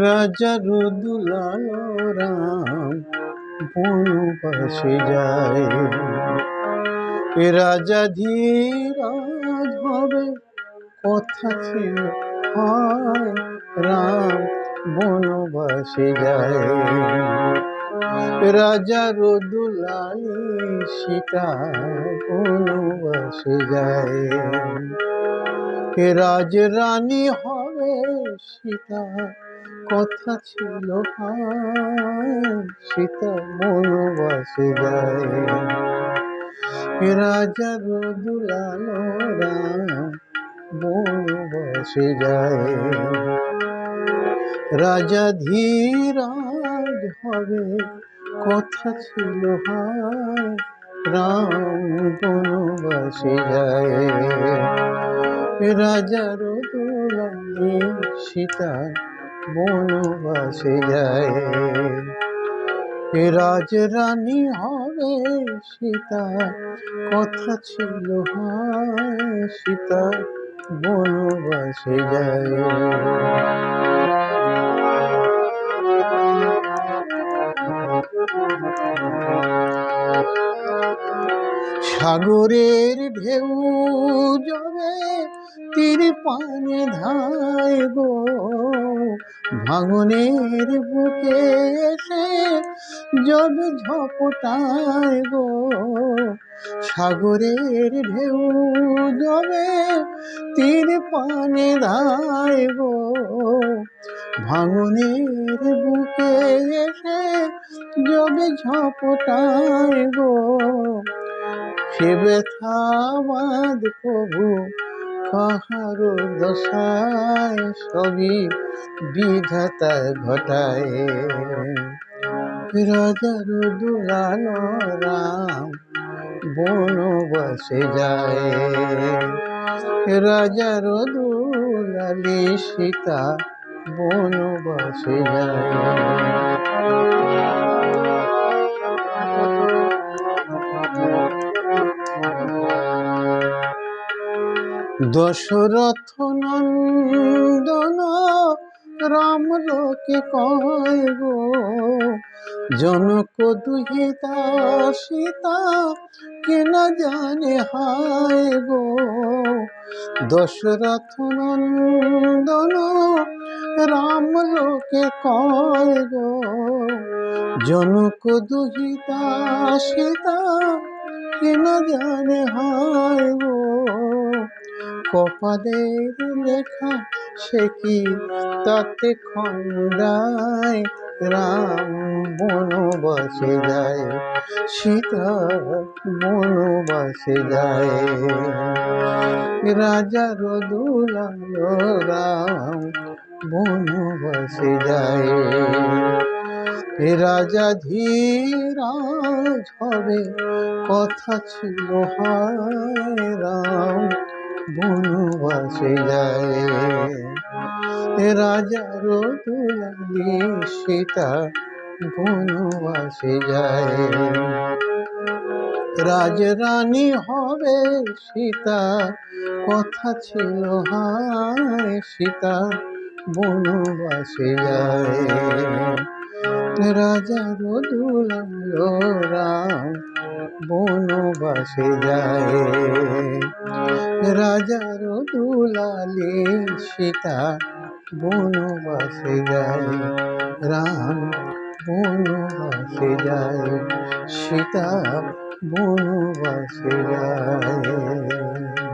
রাজার দুলাল রাম বনবাসে যায়। রাজা ধীরাজ হবে কথা ছিল হয়, রাম বনবাসে যায়। রাজার দুলালী সীতা বনবাসে যায়। রাজরানী হবে সীতা কথা ছিল হয়, সীতা বনবাসে যায়। রাজার দুলাল রাম বনবাসে যায়। রাজা ধীরাজ হবে কথা ছিল হয়, রাম বনবাসে যায়। রাজার দুলালী সীতা বনবাসে যায়। রাজরানী হবে সীতা কথা ছিল হয়, সীতা বনবাসে যায়। সাগরের ঢেউ জবে তীর পানে ধায় গো, ভাঙনের বুকে এসে জবে ঝপটায় গো। সাগরের ঢেউ জবে তীর পানে ধায় গো, ভাঙনের বুকে এসে জবে ঝপটায় গো। সে ব্যথা বাঁধ প্রভু কাহারো দশায়, সবই বিধাতা ঘটায়। রাজার দুলাল রাম বনবাসে যায়। রাজার দুলালী সীতা বনবাসে যায়। দশরথ নন্দন রাম লোকে কয় গো, জনক দুহিতা সীতা কে না জানে হায় গো। দশরথ নন্দন রাম লোকে কয় গো, জনক দুহিতা সীতা কে না জানে হায় গো। কপালের লেখা সে কি তাতে খণ্ডায়, রাম বনবাসে যায়, সীতা বনবাসে যায়। রাজার দুলাল রাম বনবাসে যায়। রাজা ধীরাজ হবে কথা ছিল হয়, রাম বনবাসে যায়। রাজার দুলালী সীতা বনবাসে যায়। রাজরানী হবে সীতা কথা ছিল হয়, সীতা বনবাসে যায়। রাজার দুলাল রাম বনবাসে যায়। রাজার দুলালী সীতা বনবাসে যায়। রাম বনবাসে যায়, সীতা বনবাসে যায়।